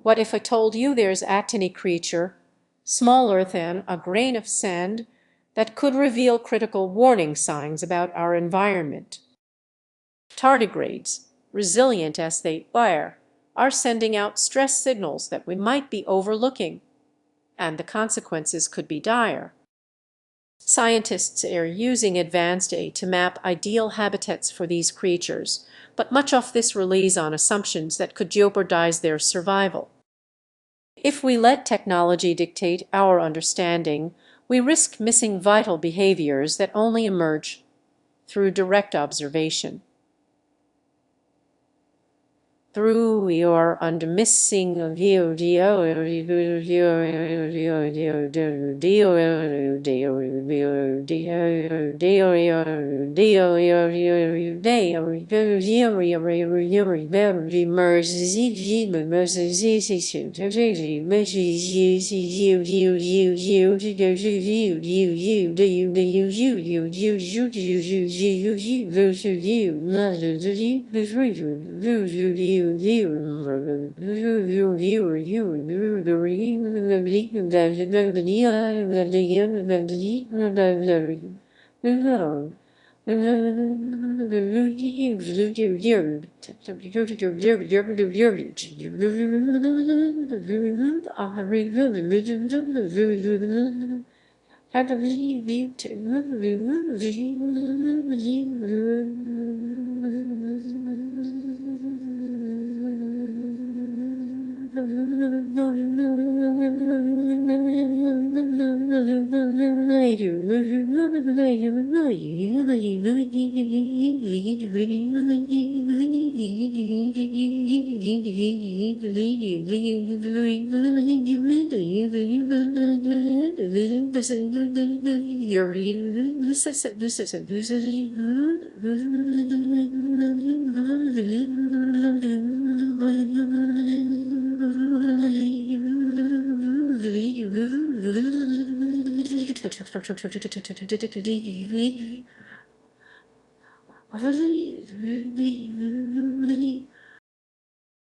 What if I told you there's a tiny creature, smaller than a grain of sand, that could reveal critical warning signs about our environment? Tardigrades, resilient as they are sending out stress signals that we might be overlooking, and the consequences could be dire. Scientists are using advanced AI to map ideal habitats for these creatures, but much of this relies on assumptions that could jeopardize their survival. If we let technology dictate our understanding, we risk missing vital behaviors that only emerge through direct observation. Through your missing view,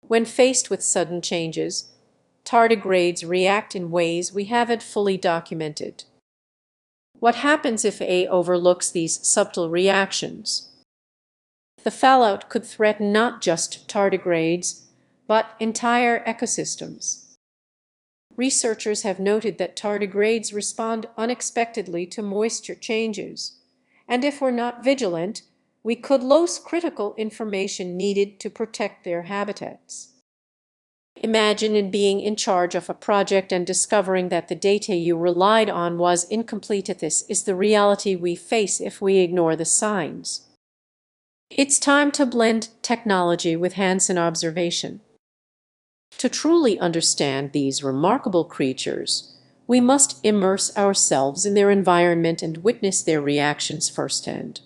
When faced with sudden changes, tardigrades react in ways we haven't fully documented. What happens if A overlooks these subtle reactions? The fallout could threaten not just tardigrades, but entire ecosystems. Researchers have noted that tardigrades respond unexpectedly to moisture changes, and if we're not vigilant, we could lose critical information needed to protect their habitats. Imagine being in charge of a project and discovering that the data you relied on was incomplete. This is the reality we face if we ignore the signs. It's time to blend technology with hands-on observation. To truly understand these remarkable creatures, we must immerse ourselves in their environment and witness their reactions firsthand.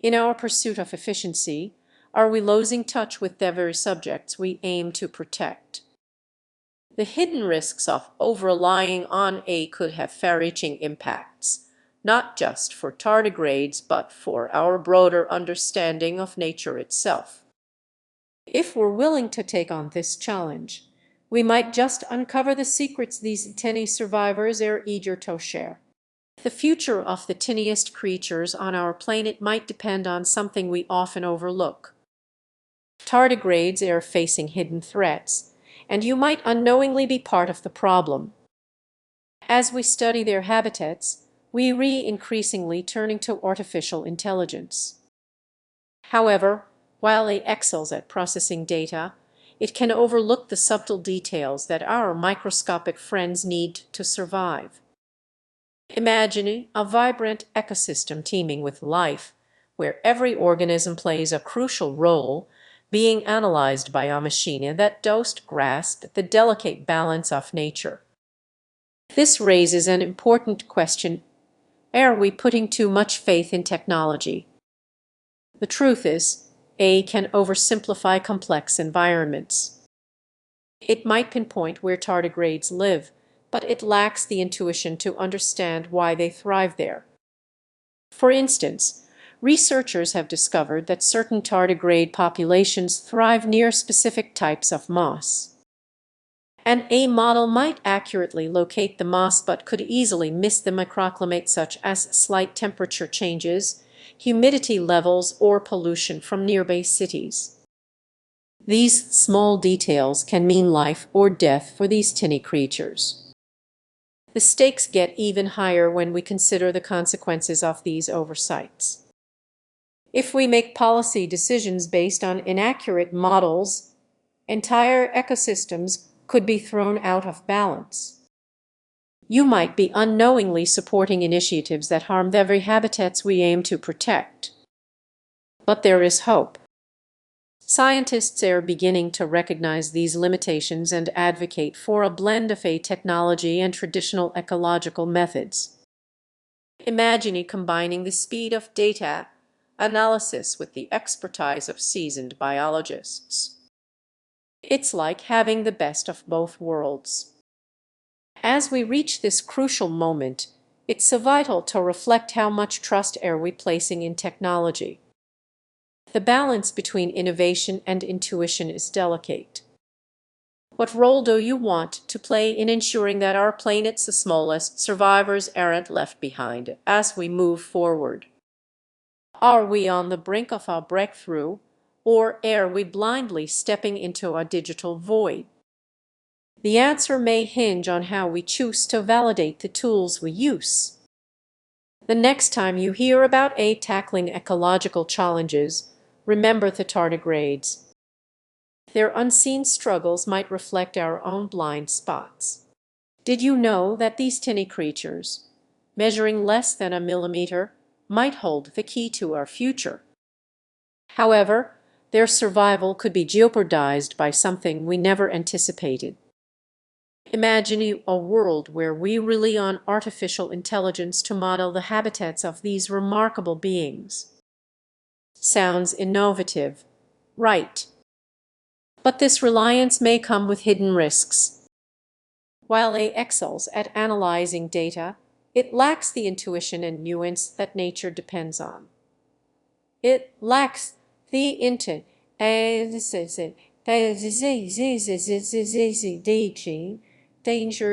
In our pursuit of efficiency, are we losing touch with the very subjects we aim to protect? The hidden risks of over-relying on AI could have far-reaching impacts, not just for tardigrades but for our broader understanding of nature itself. If we're willing to take on this challenge, we might just uncover the secrets these tiny survivors are eager to share. The future of the tiniest creatures on our planet might depend on something we often overlook. Tardigrades are facing hidden threats, and you might unknowingly be part of the problem. As we study their habitats, we are increasingly turning to artificial intelligence. However, while it excels at processing data, it can overlook the subtle details that our microscopic friends need to survive. Imagine a vibrant ecosystem teeming with life, where every organism plays a crucial role, being analyzed by a machine that does grasp the delicate balance of nature. This raises an important question: are we putting too much faith in technology? The truth is, AI can oversimplify complex environments. It might pinpoint where tardigrades live, but it lacks the intuition to understand why they thrive there. For instance, researchers have discovered that certain tardigrade populations thrive near specific types of moss. An A model might accurately locate the moss but could easily miss the microclimate such as slight temperature changes, humidity levels, or pollution from nearby cities. These small details can mean life or death for these tiny creatures. The stakes get even higher when we consider the consequences of these oversights. If we make policy decisions based on inaccurate models, entire ecosystems could be thrown out of balance. You might be unknowingly supporting initiatives that harm the very habitats we aim to protect. But there is hope. Scientists are beginning to recognize these limitations and advocate for a blend of AI technology and traditional ecological methods. Imagine combining the speed of data analysis with the expertise of seasoned biologists. It's like having the best of both worlds. As we reach this crucial moment, it's so vital to reflect how much trust are we placing in technology. The balance between innovation and intuition is delicate. What role do you want to play in ensuring that our planet's smallest survivors aren't left behind as we move forward? Are we on the brink of a breakthrough, or are we blindly stepping into a digital void? The answer may hinge on how we choose to validate the tools we use. The next time you hear about AI tackling ecological challenges, remember the tardigrades. Their unseen struggles might reflect our own blind spots. Did you know that these tiny creatures, measuring less than a millimeter, might hold the key to our future? However, their survival could be jeopardized by something we never anticipated. Imagine a world where we rely on artificial intelligence to model the habitats of these remarkable beings. Sounds innovative, right? But this reliance may come with hidden risks. While AI excels at analyzing data, it lacks the intuition and nuance that nature depends on. It lacks the intent danger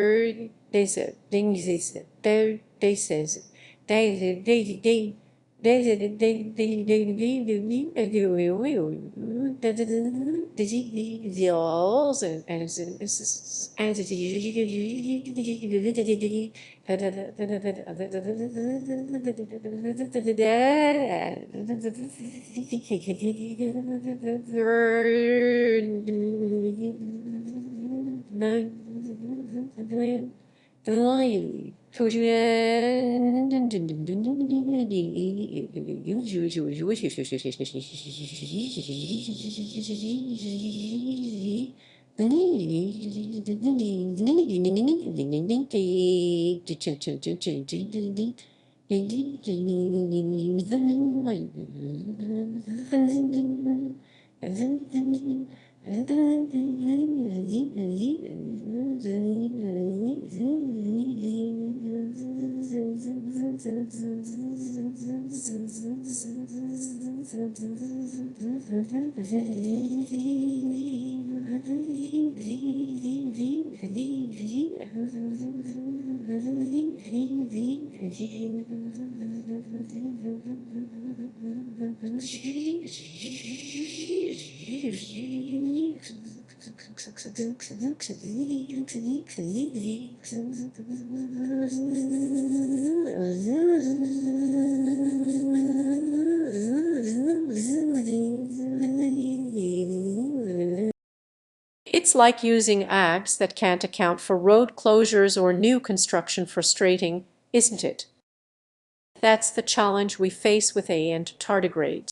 It's like using apps that can't account for road closures or new construction. Frustrating, isn't it? That's the challenge we face with AI and tardigrades.